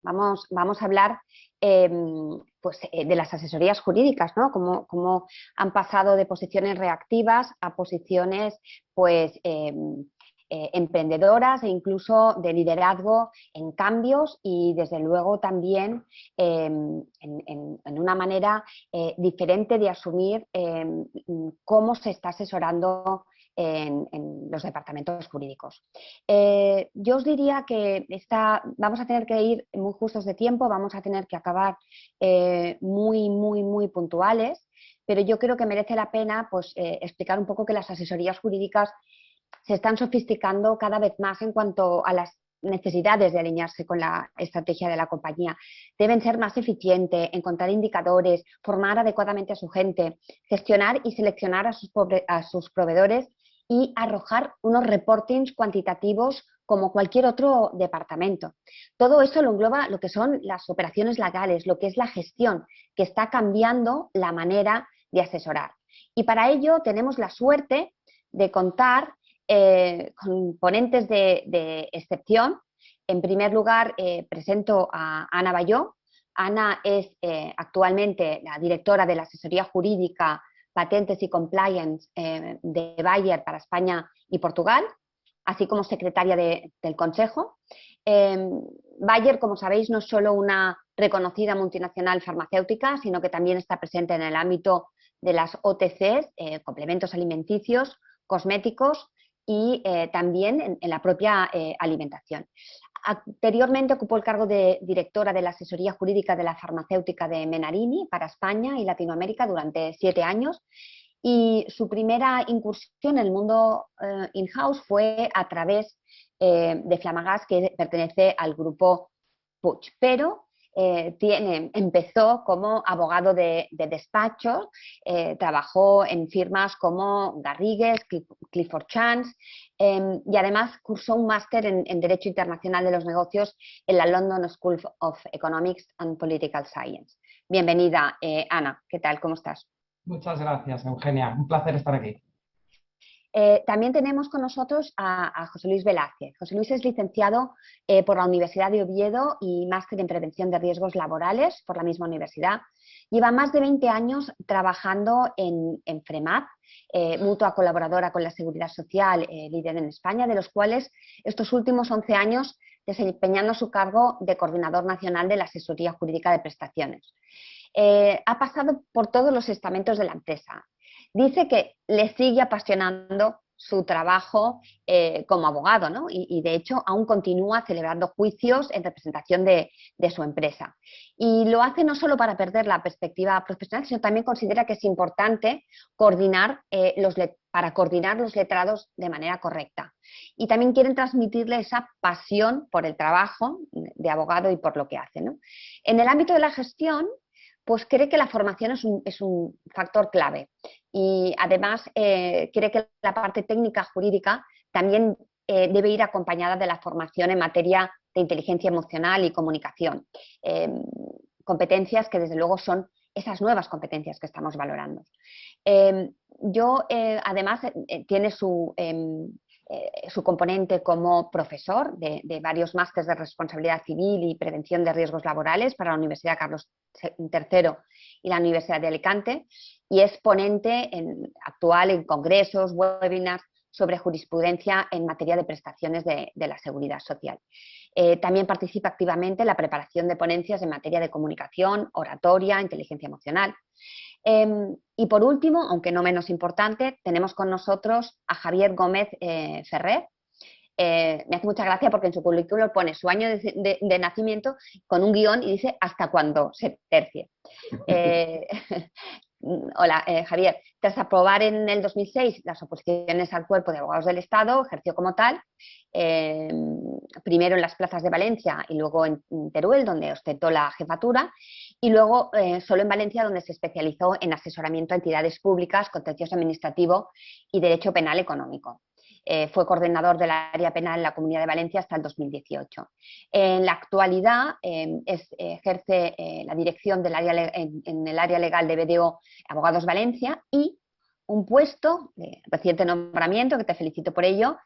vamos a hablar de las asesorías jurídicas, ¿no? Cómo han pasado de posiciones reactivas a posiciones pues, emprendedoras e incluso de liderazgo en cambios y desde luego también en una manera diferente de asumir cómo se está asesorando en los departamentos jurídicos. Yo os diría que vamos a tener que ir muy justos de tiempo, vamos a tener que acabar muy puntuales, pero yo creo que merece la pena pues, explicar un poco que las asesorías jurídicas se están sofisticando cada vez más en cuanto a las necesidades de alinearse con la estrategia de la compañía. Deben ser más eficientes, encontrar indicadores, formar adecuadamente a su gente, gestionar y seleccionar a sus proveedores y arrojar unos reportings cuantitativos como cualquier otro departamento. Todo eso lo engloba lo que son las operaciones legales, lo que es la gestión, que está cambiando la manera de asesorar. Y para ello tenemos la suerte de contar con ponentes de excepción. En primer lugar, presento a Ana Bayó. Ana es actualmente la directora de la asesoría jurídica, patentes y compliance de Bayer para España y Portugal, así como secretaria del Consejo. Bayer, como sabéis, no es solo una reconocida multinacional farmacéutica, sino que también está presente en el ámbito de las OTCs, complementos alimenticios, cosméticos, y también en la propia alimentación. Anteriormente ocupó el cargo de directora de la asesoría jurídica de la farmacéutica de Menarini para España y Latinoamérica durante 7 años y su primera incursión en el mundo in-house fue a través de Flamagas, que pertenece al grupo Puig, pero empezó como abogado de despacho, trabajó en firmas como Garrigues, Clifford Chance y además cursó un máster en Derecho Internacional de los Negocios en la London School of Economics and Political Science. Bienvenida, Ana, ¿qué tal? ¿Cómo estás? Muchas gracias, Eugenia. Un placer estar aquí. También tenemos con nosotros a José Luis Velázquez. José Luis es licenciado por la Universidad de Oviedo y máster en prevención de riesgos laborales por la misma universidad. Lleva más de 20 años trabajando en FREMAP, mutua colaboradora con la Seguridad Social, líder en España, de los cuales estos últimos 11 años desempeñando su cargo de coordinador nacional de la asesoría jurídica de prestaciones. Ha pasado por todos los estamentos de la empresa. Dice que le sigue apasionando su trabajo como abogado, ¿no? Y de hecho aún continúa celebrando juicios en representación de su empresa. Y lo hace no solo para perder la perspectiva profesional, sino también considera que es importante para coordinar los letrados de manera correcta. Y también quieren transmitirle esa pasión por el trabajo de abogado y por lo que hace, ¿no? En el ámbito de la gestión, pues cree que la formación es un factor clave y además cree que la parte técnica jurídica también debe ir acompañada de la formación en materia de inteligencia emocional y comunicación. Competencias que desde luego son esas nuevas competencias que estamos valorando. Además tiene su componente como profesor de varios másteres de responsabilidad civil y prevención de riesgos laborales para la Universidad Carlos III y la Universidad de Alicante y es ponente actual en congresos, webinars sobre jurisprudencia en materia de prestaciones de la seguridad social. También participa activamente en la preparación de ponencias en materia de comunicación, oratoria, inteligencia emocional. Y por último, aunque no menos importante, tenemos con nosotros a Javier Gómez Ferrer. Me hace mucha gracia porque en su currículum pone su año de nacimiento con un guión y dice hasta cuando se tercie. Hola, Javier. Tras aprobar en el 2006 las oposiciones al Cuerpo de Abogados del Estado, ejerció como tal, primero en las plazas de Valencia y luego en Teruel, donde ostentó la jefatura, y luego solo en Valencia, donde se especializó en asesoramiento a entidades públicas, contencioso administrativo y derecho penal económico. Fue coordinador del área penal en la Comunidad de Valencia hasta el 2018. En la actualidad ejerce la dirección en el área legal de BDO Abogados Valencia y un puesto de reciente nombramiento, que te felicito por ello,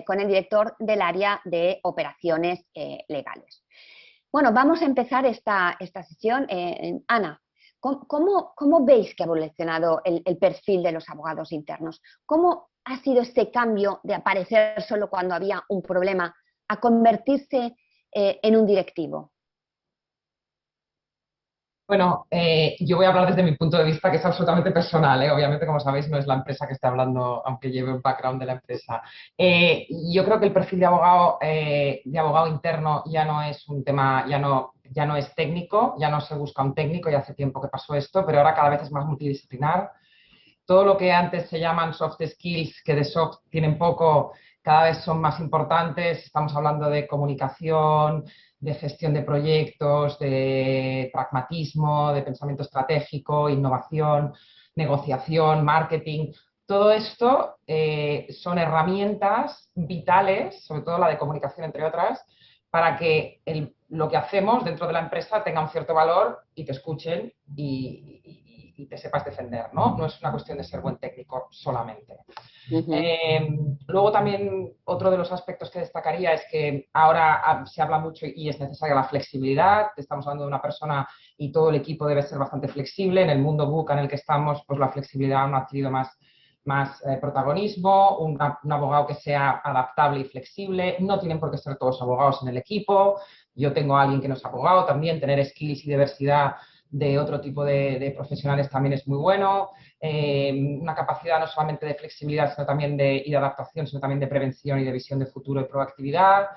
con el director del área de operaciones legales. Bueno, vamos a empezar esta sesión. Ana, ¿cómo veis que ha evolucionado el perfil de los abogados internos? ¿Cómo ha sido este cambio de aparecer solo cuando había un problema a convertirse en un directivo? Bueno, yo voy a hablar desde mi punto de vista, que es absolutamente personal, ¿eh? Obviamente, como sabéis, no es la empresa que esté hablando, aunque lleve un background de la empresa. Yo creo que el perfil de abogado interno ya no es un tema, ya no es técnico, ya no se busca un técnico, ya hace tiempo que pasó esto, pero ahora cada vez es más multidisciplinar. Todo lo que antes se llaman soft skills, que de soft tienen poco, cada vez son más importantes. Estamos hablando de comunicación, de gestión de proyectos, de pragmatismo, de pensamiento estratégico, innovación, negociación, marketing. Todo esto son herramientas vitales, sobre todo la de comunicación, entre otras, para que lo que hacemos dentro de la empresa tenga un cierto valor y te escuchen y te sepas defender, ¿no? No es una cuestión de ser buen técnico solamente. Luego también otro de los aspectos que destacaría es que ahora se habla mucho y es necesaria la flexibilidad. Estamos hablando de una persona y todo el equipo debe ser bastante flexible. En el mundo VUCA en el que estamos, pues la flexibilidad no ha adquirido más protagonismo, un abogado que sea adaptable y flexible. No tienen por qué ser todos abogados en el equipo. Yo tengo a alguien que no es abogado también. Tener skills y diversidad de otro tipo de profesionales también es muy bueno. Una capacidad no solamente de flexibilidad sino también y de adaptación, sino también de prevención y de visión de futuro y proactividad.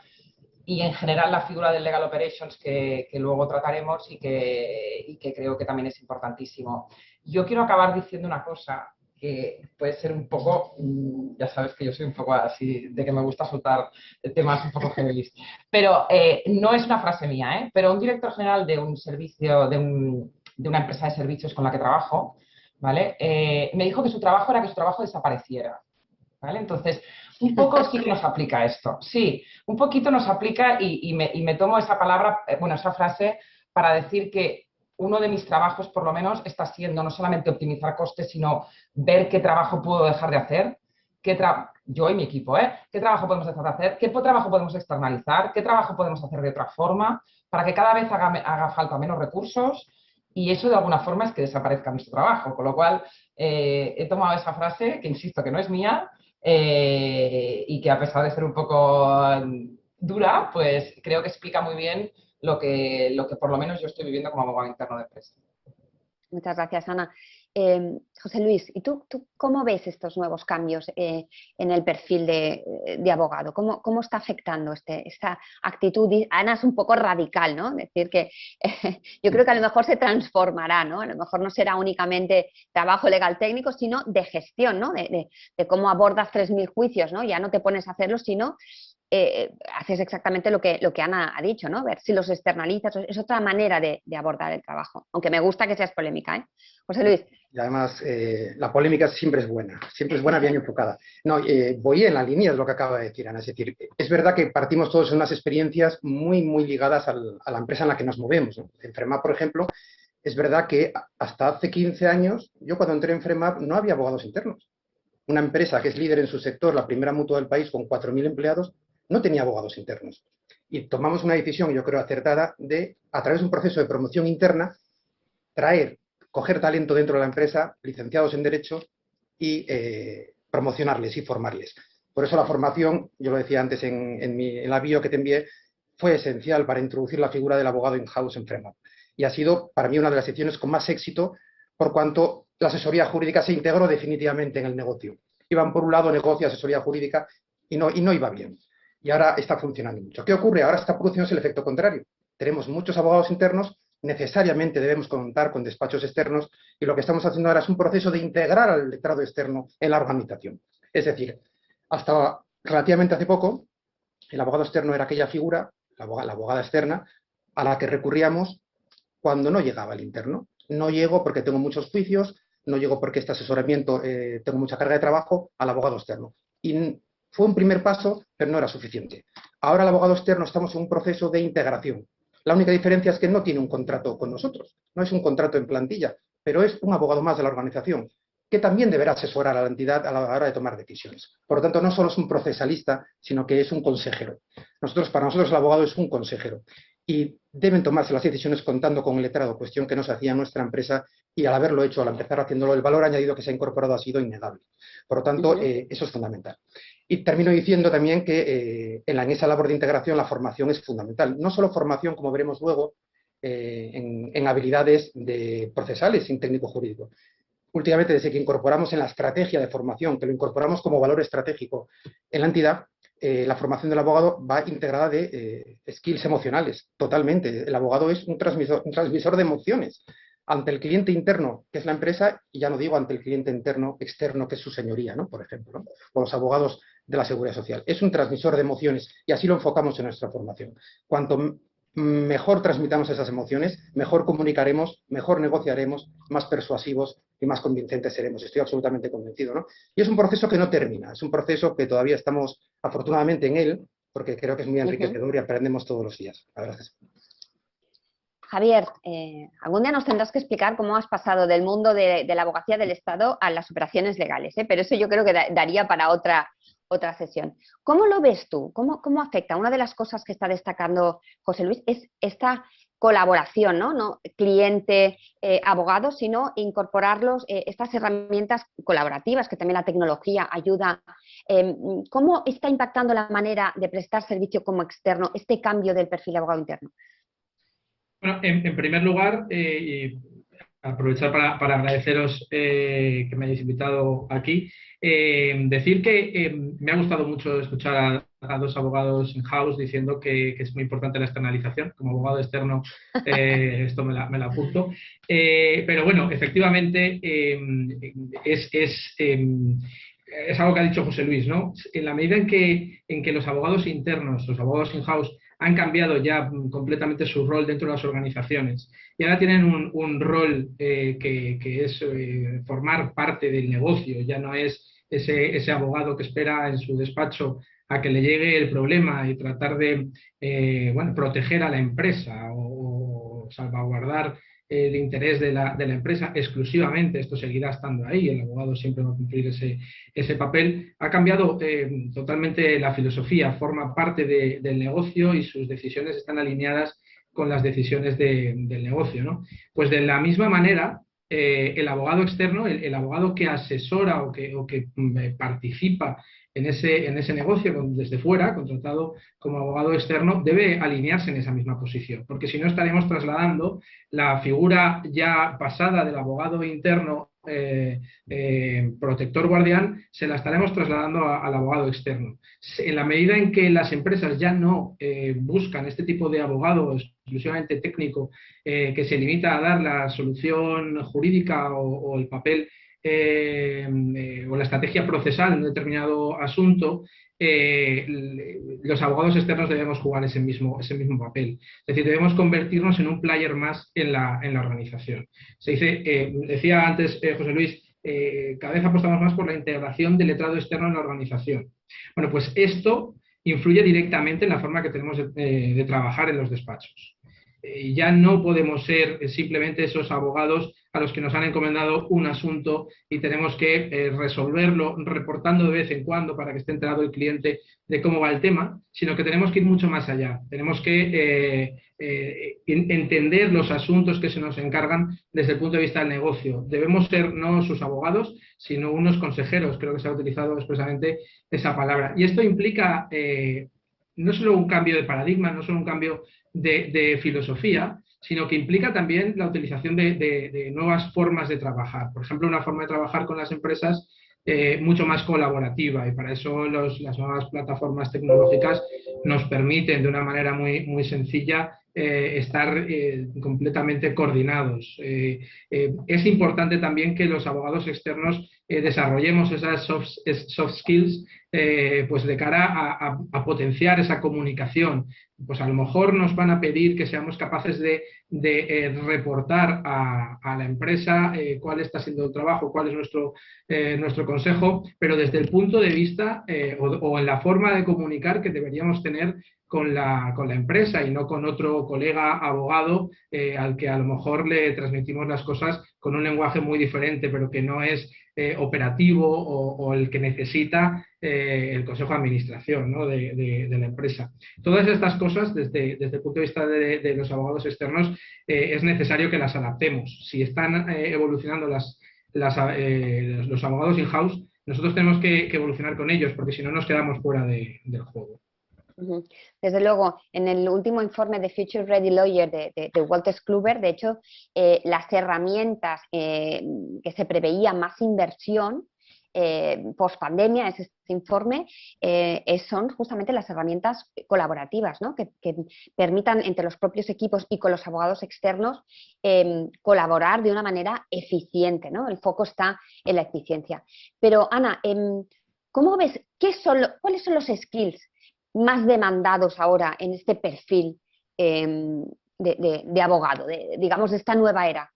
Y en general la figura del Legal Operations que luego trataremos y que creo que también es importantísimo. Yo quiero acabar diciendo una cosa que puede ser un poco, ya sabes que yo soy un poco así, de que me gusta soltar temas un poco heavy, pero no es una frase mía, pero un director general de un servicio, de una empresa de servicios con la que trabajo, ¿vale? Me dijo que su trabajo era que su trabajo desapareciera, ¿vale? Entonces, un poco sí que nos aplica esto, sí, un poquito nos aplica y me tomo esa palabra, bueno, esa frase para decir que uno de mis trabajos, por lo menos, está siendo no solamente optimizar costes, sino ver qué trabajo puedo dejar de hacer, yo y mi equipo, qué trabajo podemos dejar de hacer, qué trabajo podemos externalizar, qué trabajo podemos hacer de otra forma, para que cada vez haga falta menos recursos y eso de alguna forma es que desaparezca nuestro trabajo. Con lo cual, he tomado esa frase, que insisto que no es mía, y que a pesar de ser un poco dura, pues creo que explica muy bien lo que por lo menos yo estoy viviendo como abogado interno de empresa. Muchas gracias, Ana. José Luis, ¿y tú cómo ves estos nuevos cambios en el perfil de abogado? ¿Cómo está afectando esta actitud? Ana es un poco radical, ¿no? Decir que yo creo que a lo mejor se transformará, ¿no? A lo mejor no será únicamente trabajo legal técnico, sino de gestión, ¿no? De cómo abordas 3.000 juicios, ¿no? Ya no te pones a hacerlo, sino haces exactamente lo que Ana ha dicho, ¿no? Ver si los externalizas, es otra manera de abordar el trabajo, aunque me gusta que seas polémica, ¿eh? José Luis. Y además, la polémica siempre es buena, bien enfocada. No, voy en la línea de lo que acaba de decir Ana, es decir, es verdad que partimos todos en unas experiencias muy, muy ligadas a la empresa en la que nos movemos, ¿no? En FREMAP, por ejemplo, es verdad que hasta hace 15 años, yo cuando entré en FREMAP no había abogados internos. Una empresa que es líder en su sector, la primera mutua del país, con 4.000 empleados, no tenía abogados internos. Y tomamos una decisión, yo creo, acertada, de, a través de un proceso de promoción interna, coger talento dentro de la empresa, licenciados en Derecho, y promocionarles y formarles. Por eso la formación, yo lo decía antes en la bio que te envié, fue esencial para introducir la figura del abogado in-house en FREMAP. Y ha sido para mí una de las secciones con más éxito, por cuanto la asesoría jurídica se integró definitivamente en el negocio. Iban por un lado negocio, asesoría jurídica, y no iba bien. Y ahora está funcionando mucho. ¿Qué ocurre? Ahora está produciéndose el efecto contrario. Tenemos muchos abogados internos, necesariamente debemos contar con despachos externos y lo que estamos haciendo ahora es un proceso de integrar al letrado externo en la organización. Es decir, hasta relativamente hace poco, el abogado externo era aquella figura, la abogada externa, a la que recurríamos cuando no llegaba el interno. No llego porque tengo muchos juicios, no llego porque este asesoramiento tengo mucha carga de trabajo, al abogado externo. Y fue un primer paso, pero no era suficiente. Ahora el abogado externo estamos en un proceso de integración. La única diferencia es que no tiene un contrato con nosotros, no es un contrato en plantilla, pero es un abogado más de la organización, que también deberá asesorar a la entidad a la hora de tomar decisiones. Por lo tanto, no solo es un procesalista, sino que es un consejero. Para nosotros el abogado es un consejero. y deben tomarse las decisiones contando con el letrado, cuestión que no se hacía en nuestra empresa, y al haberlo hecho, al empezar haciéndolo, el valor añadido que se ha incorporado ha sido innegable. Por lo tanto, eso es fundamental. Y termino diciendo también que en esa labor de integración la formación es fundamental. No solo formación, como veremos luego, en habilidades procesales sin técnico jurídico. Últimamente, desde que incorporamos en la estrategia de formación, que lo incorporamos como valor estratégico en la entidad, la formación del abogado va integrada de skills emocionales, totalmente. El abogado es un transmisor de emociones ante el cliente interno, que es la empresa, y ya no digo ante el cliente externo, que es su señoría, ¿no? Por ejemplo, ¿no? O los abogados de la Seguridad Social. Es un transmisor de emociones y así lo enfocamos en nuestra formación. Cuanto mejor transmitamos esas emociones, mejor comunicaremos, mejor negociaremos, más persuasivos y más convincentes seremos. Estoy absolutamente convencido, ¿no? Y es un proceso que no termina, es un proceso que todavía estamos afortunadamente en él, porque creo que es muy enriquecedor y aprendemos todos los días. La verdad es. Javier, algún día nos tendrás que explicar cómo has pasado del mundo de la abogacía del Estado a las operaciones legales, ¿eh? Pero eso yo creo que daría para otra sesión. ¿Cómo lo ves tú? ¿Cómo afecta? Una de las cosas que está destacando José Luis es esta colaboración, ¿no? Cliente, abogado, sino incorporarlos, estas herramientas colaborativas que también la tecnología ayuda. ¿Cómo está impactando la manera de prestar servicio como externo este cambio del perfil de abogado interno? Bueno, en primer lugar, y aprovechar para agradeceros que me hayáis invitado aquí, decir que me ha gustado mucho escuchar a dos abogados in-house diciendo que es muy importante la externalización. Como abogado externo, esto me la apunto. Pero bueno, efectivamente es algo que ha dicho José Luis, ¿no? En la medida en que los abogados internos, los abogados in-house, han cambiado ya completamente su rol dentro de las organizaciones y ahora tienen un rol que es formar parte del negocio. Ya no es ese abogado que espera en su despacho a que le llegue el problema y tratar de proteger a la empresa o salvaguardar el interés de la empresa exclusivamente. Esto seguirá estando ahí, el abogado siempre va a cumplir ese papel. Ha cambiado totalmente la filosofía, forma parte del negocio y sus decisiones están alineadas con las decisiones del negocio, ¿no? Pues de la misma manera, el abogado externo, el abogado que asesora o que participa en ese negocio desde fuera, contratado como abogado externo, debe alinearse en esa misma posición, porque si no estaremos trasladando la figura ya pasada del abogado interno protector guardián, se la estaremos trasladando al abogado externo. En la medida en que las empresas ya no buscan este tipo de abogado exclusivamente técnico que se limita a dar la solución jurídica o el papel o la estrategia procesal en un determinado asunto, los abogados externos debemos jugar ese mismo papel. Es decir, debemos convertirnos en un player más en la organización. Se dice, decía antes José Luis, cada vez apostamos más por la integración del letrado externo en la organización. Bueno, pues esto influye directamente en la forma que tenemos de trabajar en los despachos. Ya no podemos ser simplemente esos abogados a los que nos han encomendado un asunto y tenemos que resolverlo reportando de vez en cuando para que esté enterado el cliente de cómo va el tema, sino que tenemos que ir mucho más allá. Tenemos que entender los asuntos que se nos encargan desde el punto de vista del negocio. Debemos ser no sus abogados, sino unos consejeros. Creo que se ha utilizado expresamente esa palabra. Y esto implica no solo un cambio de paradigma, no solo un cambio de filosofía, sino que implica también la utilización de nuevas formas de trabajar. Por ejemplo, una forma de trabajar con las empresas mucho más colaborativa, y para eso las nuevas plataformas tecnológicas nos permiten de una manera muy sencilla estar completamente coordinados. Es importante también que los abogados externos desarrollemos esas soft skills pues de cara a potenciar esa comunicación. Pues a lo mejor nos van a pedir que seamos capaces de reportar a la empresa cuál está siendo el trabajo, cuál es nuestro consejo, pero desde el punto de vista o en la forma de comunicar que deberíamos tener con la empresa y no con otro colega abogado al que a lo mejor le transmitimos las cosas con un lenguaje muy diferente, pero que no es operativo o el que necesita el consejo de administración, ¿no? de la empresa. Todas estas cosas, desde el punto de vista de los abogados externos, es necesario que las adaptemos. Si están evolucionando los abogados in-house, nosotros tenemos que evolucionar con ellos, porque si no nos quedamos fuera del juego. Desde luego, en el último informe de Future Ready Lawyer de Wolters Kluwer, de hecho, las herramientas que se preveía más inversión post pandemia, es este informe, son justamente las herramientas colaborativas, ¿no? que permitan entre los propios equipos y con los abogados externos colaborar de una manera eficiente, ¿no? El foco está en la eficiencia. Pero Ana, ¿cómo ves? ¿Cuáles son los skills más demandados ahora en este perfil de abogado, digamos, de esta nueva era,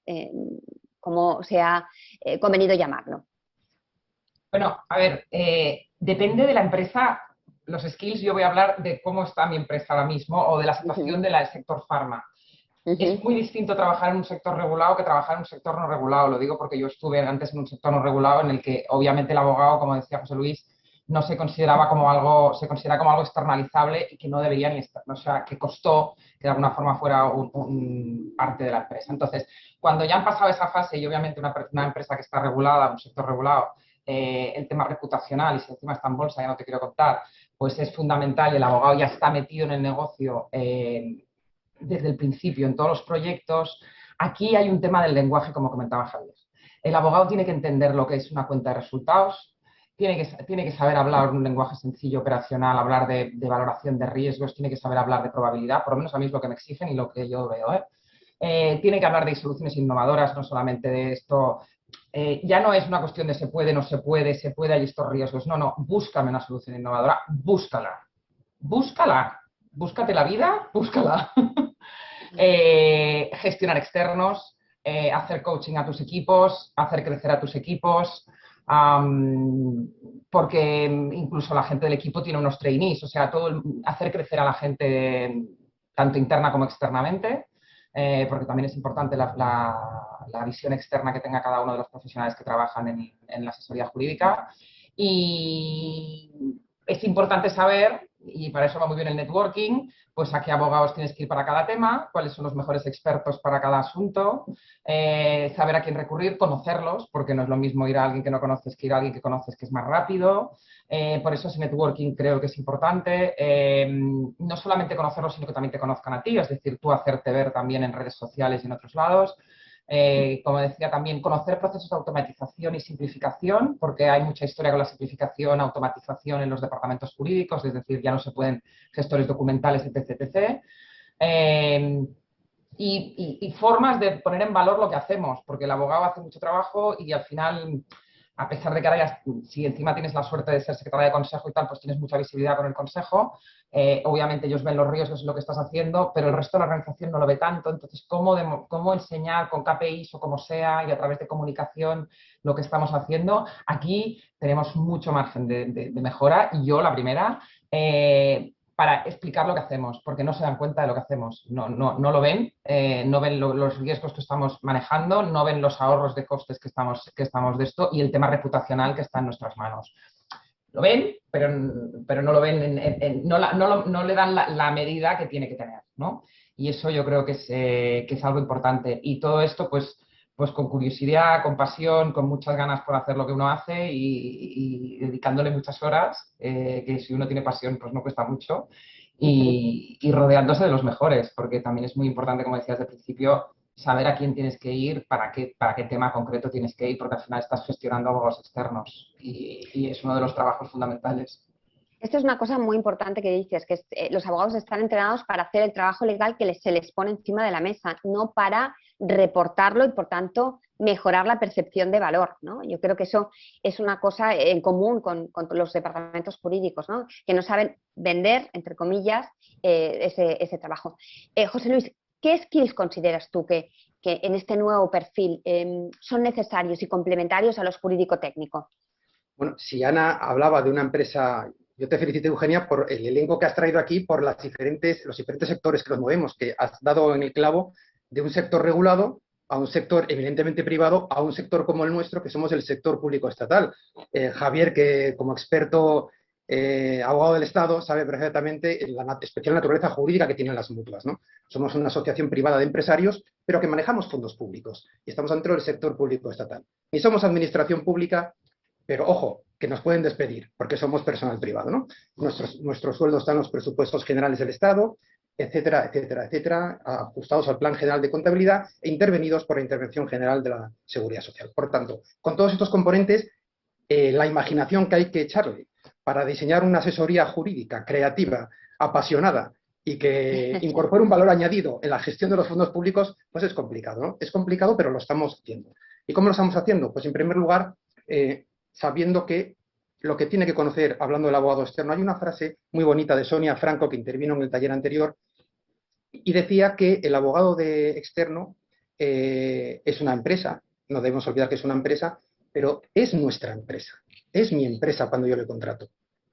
como se ha convenido llamarlo? Bueno, a ver, depende de la empresa, los skills, yo voy a hablar de cómo está mi empresa ahora mismo o de la situación del sector farma. Es muy distinto trabajar en un sector regulado que trabajar en un sector no regulado, lo digo porque yo estuve antes en un sector no regulado en el que obviamente el abogado, como decía José Luis, no se consideraba como algo, se considera como algo externalizable y que no debería ni estar, o sea, que costó que de alguna forma fuera parte de la empresa. Entonces, cuando ya han pasado esa fase y obviamente una empresa que está regulada, un sector regulado, el tema reputacional y si encima está en bolsa, ya no te quiero contar, pues es fundamental y el abogado ya está metido en el negocio desde el principio en todos los proyectos. Aquí hay un tema del lenguaje, como comentaba Javier. El abogado tiene que entender lo que es una cuenta de resultados, tiene que saber hablar un lenguaje sencillo, operacional, hablar de valoración de riesgos, tiene que saber hablar de probabilidad, por lo menos a mí es lo que me exigen y lo que yo veo. Tiene que hablar de soluciones innovadoras, no solamente de esto. Ya no es una cuestión de se puede, no se puede, hay estos riesgos. No, búscame una solución innovadora, búscala. Búscate la vida, búscala. Gestionar externos, hacer coaching a tus equipos, hacer crecer a tus equipos, porque incluso la gente del equipo tiene unos trainees, o sea, hacer crecer a la gente tanto interna como externamente, porque también es importante la visión externa que tenga cada uno de los profesionales que trabajan en la asesoría jurídica. Y es importante saber, y para eso va muy bien el networking, pues a qué abogados tienes que ir para cada tema, cuáles son los mejores expertos para cada asunto, saber a quién recurrir, conocerlos, porque no es lo mismo ir a alguien que no conoces que ir a alguien que conoces, que es más rápido. Por eso ese networking creo que es importante, no solamente conocerlos, sino que también te conozcan a ti, es decir, tú hacerte ver también en redes sociales y en otros lados. Como decía también, conocer procesos de automatización y simplificación, porque hay mucha historia con la simplificación, automatización en los departamentos jurídicos, es decir, ya no se pueden gestores documentales, etc. Y formas de poner en valor lo que hacemos, porque el abogado hace mucho trabajo y al final, a pesar de que ahora si encima tienes la suerte de ser secretaria de consejo y tal, pues tienes mucha visibilidad con el consejo. Obviamente ellos ven los riesgos de lo que estás haciendo, pero el resto de la organización no lo ve tanto. Entonces, ¿cómo enseñar con KPIs o como sea y a través de comunicación lo que estamos haciendo? Aquí tenemos mucho margen de mejora y yo, la primera, para explicar lo que hacemos, porque no se dan cuenta de lo que hacemos, no lo ven, no ven los riesgos que estamos manejando, no ven los ahorros de costes que estamos de esto y el tema reputacional que está en nuestras manos. Lo ven, pero no lo ven, no le dan la medida que tiene que tener, ¿no? Y eso yo creo que es algo importante. Y todo esto, pues con curiosidad, con pasión, con muchas ganas por hacer lo que uno hace y dedicándole muchas horas, que si uno tiene pasión, pues no cuesta mucho, y rodeándose de los mejores, porque también es muy importante, como decías al principio, saber a quién tienes que ir, para qué tema concreto tienes que ir, porque al final estás gestionando abogados externos y es uno de los trabajos fundamentales. Esto es una cosa muy importante que dices, que los abogados están entrenados para hacer el trabajo legal que se les pone encima de la mesa, no para reportarlo y, por tanto, mejorar la percepción de valor, ¿no? Yo creo que eso es una cosa en común con los departamentos jurídicos, ¿no? Que no saben vender, entre comillas, ese trabajo. José Luis, ¿qué skills consideras tú que en este nuevo perfil son necesarios y complementarios a los jurídico-técnico? Bueno, si Ana hablaba de una empresa, yo te felicito, Eugenia, por el elenco que has traído aquí, por los diferentes sectores que nos movemos, que has dado en el clavo de un sector regulado a un sector eminentemente privado, a un sector como el nuestro, que somos el sector público estatal. Javier, que como experto abogado del Estado, sabe perfectamente la especial naturaleza jurídica que tienen las mutuas, ¿no? Somos una asociación privada de empresarios, pero que manejamos fondos públicos y estamos dentro del sector público estatal. Ni somos administración pública, pero ojo, que nos pueden despedir porque somos personal privado, ¿no? Nuestros sueldos están en los presupuestos generales del Estado, etcétera, etcétera, etcétera, ajustados al Plan General de Contabilidad e intervenidos por la Intervención General de la Seguridad Social. Por tanto, con todos estos componentes, la imaginación que hay que echarle para diseñar una asesoría jurídica, creativa, apasionada y que incorpore un valor añadido en la gestión de los fondos públicos, pues es complicado, ¿no? Es complicado, pero lo estamos haciendo. ¿Y cómo lo estamos haciendo? Pues en primer lugar, sabiendo que lo que tiene que conocer, hablando del abogado externo, hay una frase muy bonita de Sonia Franco, que intervino en el taller anterior, y decía que el abogado externo es una empresa, no debemos olvidar que es una empresa, pero es nuestra empresa, es mi empresa cuando yo le contrato.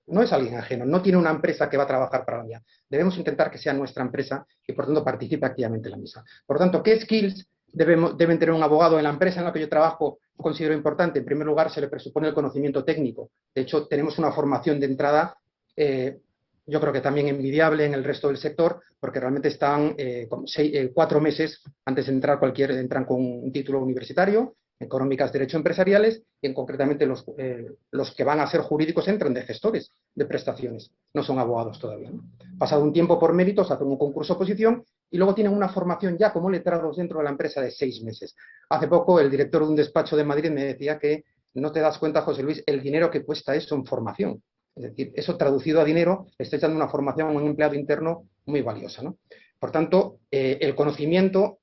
No es alguien ajeno, no tiene una empresa que va a trabajar para la mía. Debemos intentar que sea nuestra empresa y, por tanto, participe activamente en la misma. Por tanto, ¿qué skills deben tener un abogado en la empresa en la que yo trabajo? Considero importante. En primer lugar, se le presupone el conocimiento técnico. De hecho, tenemos una formación de entrada, yo creo que también envidiable en el resto del sector, porque realmente están 4 meses antes de entrar entran con un título universitario, económicas, derecho empresariales, y concretamente los que van a ser jurídicos entran de gestores de prestaciones, no son abogados todavía, ¿no? Pasado un tiempo por méritos, hacen un concurso oposición y luego tienen una formación ya como letrados dentro de la empresa de 6 meses. Hace poco el director de un despacho de Madrid me decía que no te das cuenta, José Luis, el dinero que cuesta eso en formación. Es decir, eso traducido a dinero, le está echando una formación a un empleado interno muy valiosa, ¿no? Por tanto, el conocimiento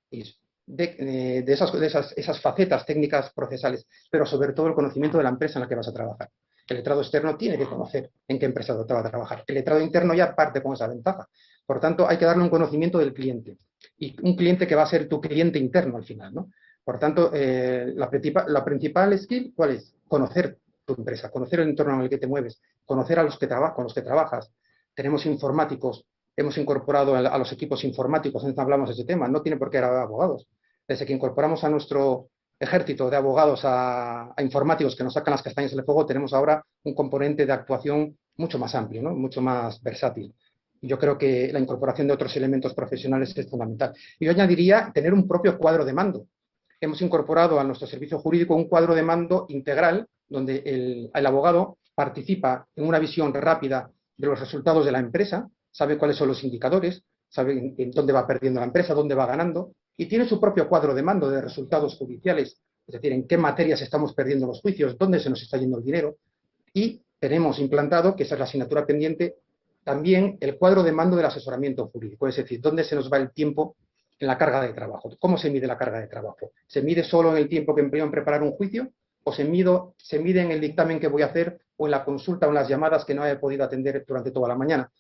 de esas facetas técnicas procesales, pero sobre todo el conocimiento de la empresa en la que vas a trabajar. El letrado externo tiene que conocer en qué empresa va a trabajar. El letrado interno ya parte con esa ventaja. Por tanto, hay que darle un conocimiento del cliente. Y un cliente que va a ser tu cliente interno al final, ¿no? Por tanto, la principal skill, ¿cuál es? Conocer tu empresa, conocer el entorno en el que te mueves, conocer a los que con los que trabajas. Tenemos informáticos, hemos incorporado a los equipos informáticos, antes hablamos de ese tema, no tiene por qué haber abogados. Desde que incorporamos a nuestro ejército de abogados a informáticos que nos sacan las castañas del fuego, tenemos ahora un componente de actuación mucho más amplio, ¿no? Mucho más versátil. Yo creo que la incorporación de otros elementos profesionales es fundamental. Y yo añadiría tener un propio cuadro de mando. Hemos incorporado a nuestro servicio jurídico un cuadro de mando integral, donde el abogado participa en una visión rápida de los resultados de la empresa, sabe cuáles son los indicadores, sabe en dónde va perdiendo la empresa, dónde va ganando, y tiene su propio cuadro de mando de resultados judiciales, es decir, en qué materias estamos perdiendo los juicios, dónde se nos está yendo el dinero, y tenemos implantado, que esa es la asignatura pendiente, también el cuadro de mando del asesoramiento jurídico, es decir, dónde se nos va el tiempo en la carga de trabajo. ¿Cómo se mide la carga de trabajo? ¿Se mide solo en el tiempo que empleo en preparar un juicio? ¿O se mide en el dictamen que voy a hacer o en la consulta o en las llamadas que no he podido atender durante toda la mañana?